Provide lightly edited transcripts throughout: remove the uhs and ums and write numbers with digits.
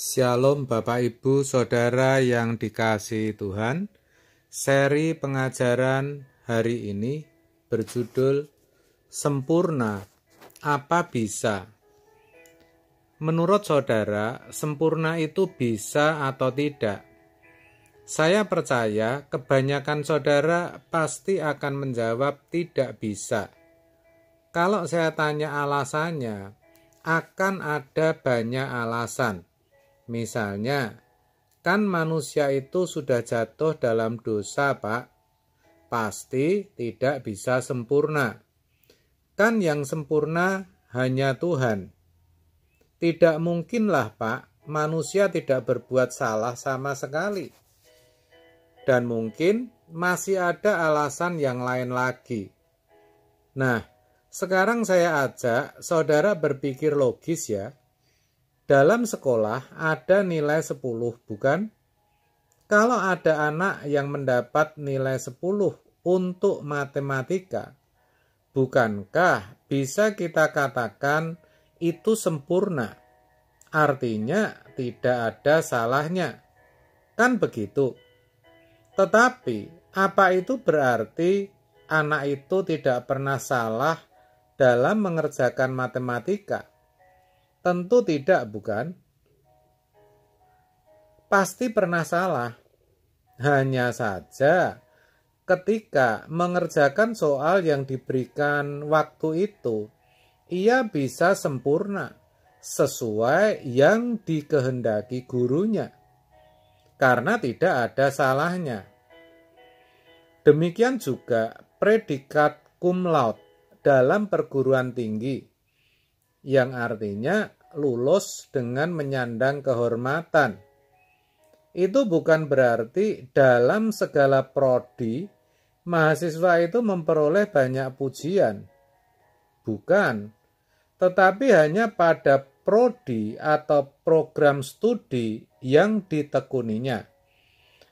Shalom Bapak Ibu Saudara yang dikasihi Tuhan. Seri pengajaran hari ini berjudul Sempurna Apa Bisa? Menurut saudara, sempurna itu bisa atau tidak? Saya percaya kebanyakan saudara pasti akan menjawab tidak bisa. Kalau saya tanya alasannya, akan ada banyak alasan. Misalnya, kan manusia itu sudah jatuh dalam dosa, Pak. Pasti tidak bisa sempurna. Kan yang sempurna hanya Tuhan. Tidak mungkinlah, Pak, manusia tidak berbuat salah sama sekali. Dan mungkin masih ada alasan yang lain lagi. Nah, sekarang saya ajak saudara berpikir logis ya. Dalam sekolah ada nilai 10, bukan? Kalau ada anak yang mendapat nilai 10 untuk matematika, bukankah bisa kita katakan itu sempurna? Artinya tidak ada salahnya. Kan begitu? Tetapi, apa itu berarti anak itu tidak pernah salah dalam mengerjakan matematika? Tentu tidak, bukan? Pasti pernah salah. Hanya saja ketika mengerjakan soal yang diberikan waktu itu, ia bisa sempurna sesuai yang dikehendaki gurunya. Karena tidak ada salahnya. Demikian juga predikat cum laude dalam perguruan tinggi, yang artinya lulus dengan menyandang kehormatan. Itu bukan berarti dalam segala prodi mahasiswa itu memperoleh banyak pujian. Bukan, tetapi hanya pada prodi atau program studi yang ditekuninya.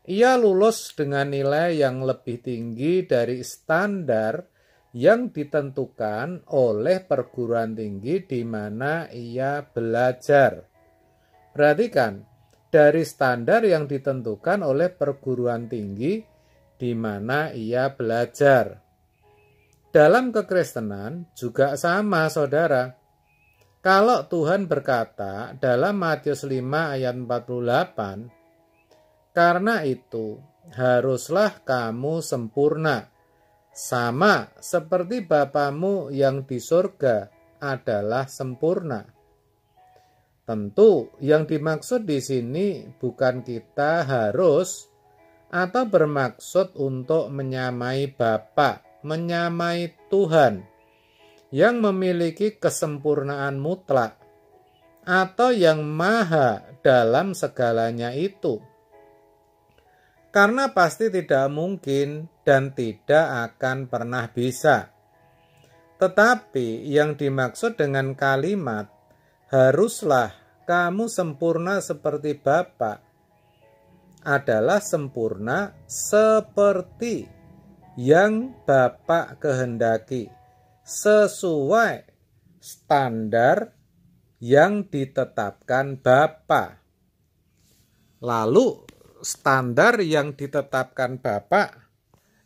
Ia lulus dengan nilai yang lebih tinggi dari standar yang ditentukan oleh perguruan tinggi di mana ia belajar. Perhatikan, dari standar yang ditentukan oleh perguruan tinggi di mana ia belajar. Dalam kekristenan juga sama, saudara. Kalau Tuhan berkata dalam Matius 5 ayat 48, "Karena itu haruslah kamu sempurna, sama seperti Bapamu yang di surga adalah sempurna." Tentu yang dimaksud di sini bukan kita harus atau bermaksud untuk menyamai Bapa, menyamai Tuhan yang memiliki kesempurnaan mutlak atau yang maha dalam segalanya itu. Karena pasti tidak mungkin dan tidak akan pernah bisa. Tetapi yang dimaksud dengan kalimat haruslah kamu sempurna seperti Bapa adalah sempurna seperti yang Bapa kehendaki, sesuai standar yang ditetapkan Bapa. Lalu standar yang ditetapkan Bapa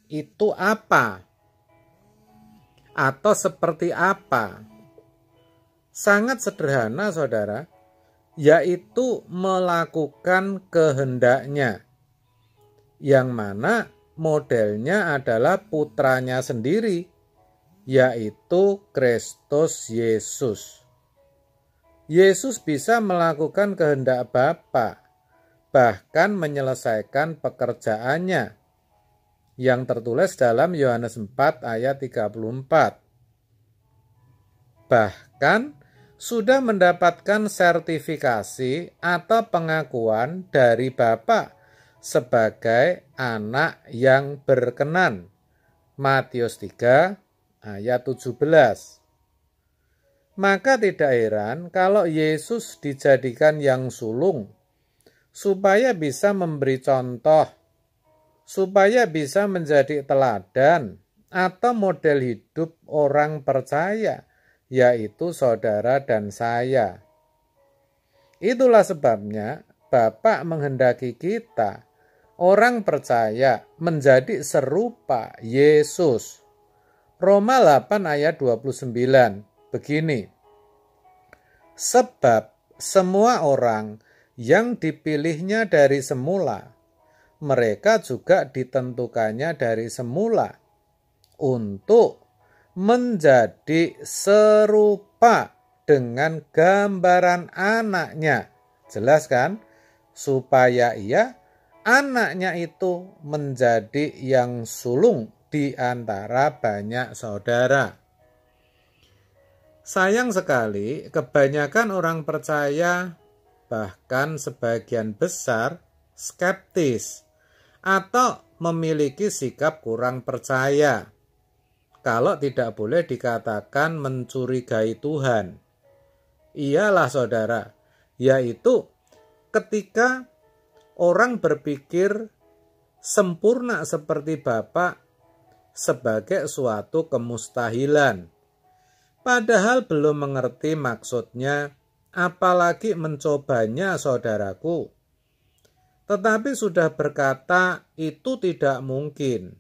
itu apa? Atau seperti apa? Sangat sederhana, saudara, yaitu melakukan kehendaknya, yang mana modelnya adalah putranya sendiri, yaitu Kristus Yesus. Yesus bisa melakukan kehendak Bapa, bahkan menyelesaikan pekerjaannya, yang tertulis dalam Yohanes 4 ayat 34. Bahkan sudah mendapatkan sertifikasi atau pengakuan dari Bapa sebagai anak yang berkenan. Matius 3 ayat 17. Maka tidak heran kalau Yesus dijadikan yang sulung, supaya bisa memberi contoh, supaya bisa menjadi teladan atau model hidup orang percaya, yaitu saudara dan saya. Itulah sebabnya Bapa menghendaki kita, orang percaya, menjadi serupa Yesus. Roma 8 ayat 29, begini. Sebab semua orang yang dipilihnya dari semula, mereka juga ditentukannya dari semula untuk menjadi serupa dengan gambaran anaknya. Jelas kan? Supaya anaknya itu menjadi yang sulung di antara banyak saudara. Sayang sekali, kebanyakan orang percaya, bahkan sebagian besar, skeptis atau memiliki sikap kurang percaya. Kalau tidak boleh dikatakan mencurigai Tuhan. Iyalah saudara, yaitu ketika orang berpikir sempurna seperti Bapa sebagai suatu kemustahilan. Padahal belum mengerti maksudnya, apalagi mencobanya saudaraku. Tetapi sudah berkata itu tidak mungkin.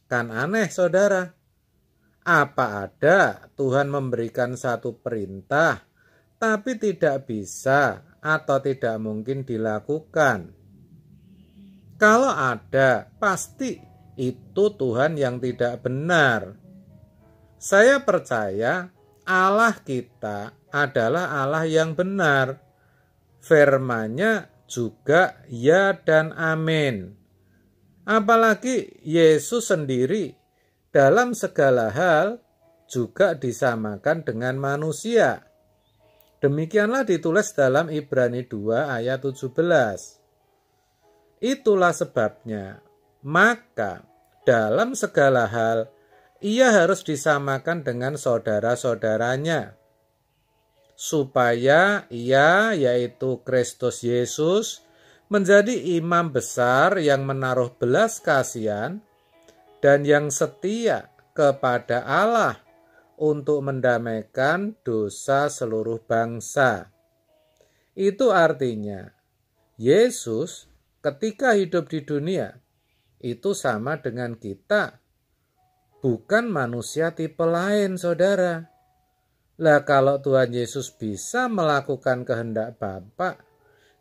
Kan aneh saudara. Apa ada Tuhan memberikan satu perintah, tapi tidak bisa atau tidak mungkin dilakukan? Kalau ada, pasti itu Tuhan yang tidak benar. Saya percaya Allah kita adalah Allah yang benar. Firman-Nya juga ya dan amin. Apalagi Yesus sendiri dalam segala hal juga disamakan dengan manusia. Demikianlah ditulis dalam Ibrani 2 ayat 17. Itulah sebabnya, maka dalam segala hal ia harus disamakan dengan saudara-saudaranya, supaya ia, yaitu Kristus Yesus, menjadi imam besar yang menaruh belas kasihan dan yang setia kepada Allah untuk mendamaikan dosa seluruh bangsa. Itu artinya, Yesus ketika hidup di dunia, itu sama dengan kita. Bukan manusia tipe lain, saudara. Lah kalau Tuhan Yesus bisa melakukan kehendak Bapa,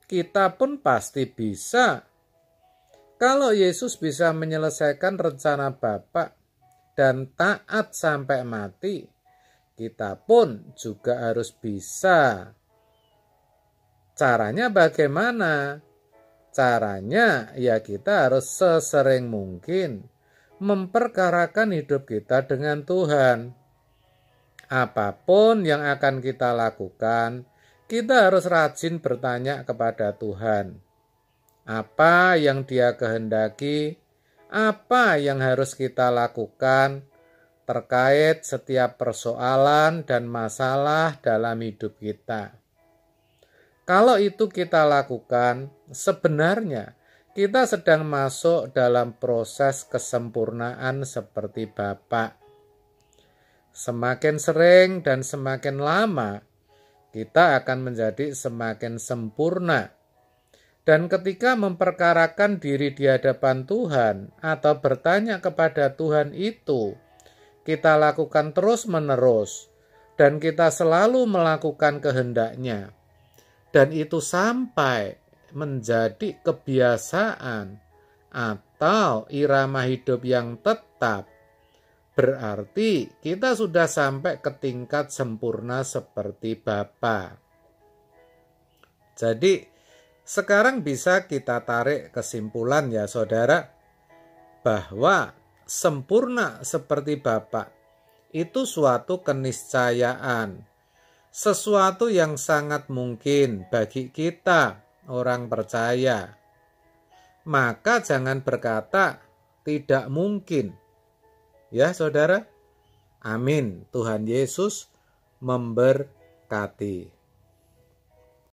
kita pun pasti bisa. Kalau Yesus bisa menyelesaikan rencana Bapa dan taat sampai mati, kita pun juga harus bisa. Caranya bagaimana? Caranya ya kita harus sesering mungkin memperkarakan hidup kita dengan Tuhan. Apapun yang akan kita lakukan, kita harus rajin bertanya kepada Tuhan. Apa yang Dia kehendaki, apa yang harus kita lakukan terkait setiap persoalan dan masalah dalam hidup kita. Kalau itu kita lakukan, sebenarnya kita sedang masuk dalam proses kesempurnaan seperti Bapa. Semakin sering dan semakin lama, kita akan menjadi semakin sempurna. Dan ketika memperkarakan diri di hadapan Tuhan atau bertanya kepada Tuhan itu, kita lakukan terus-menerus dan kita selalu melakukan kehendak-Nya. Dan itu sampai menjadi kebiasaan atau irama hidup yang tetap. Berarti kita sudah sampai ke tingkat sempurna seperti Bapa. Jadi, sekarang bisa kita tarik kesimpulan ya saudara, bahwa sempurna seperti Bapa itu suatu keniscayaan, sesuatu yang sangat mungkin bagi kita orang percaya. Maka jangan berkata tidak mungkin. Ya saudara, amin. Tuhan Yesus memberkati.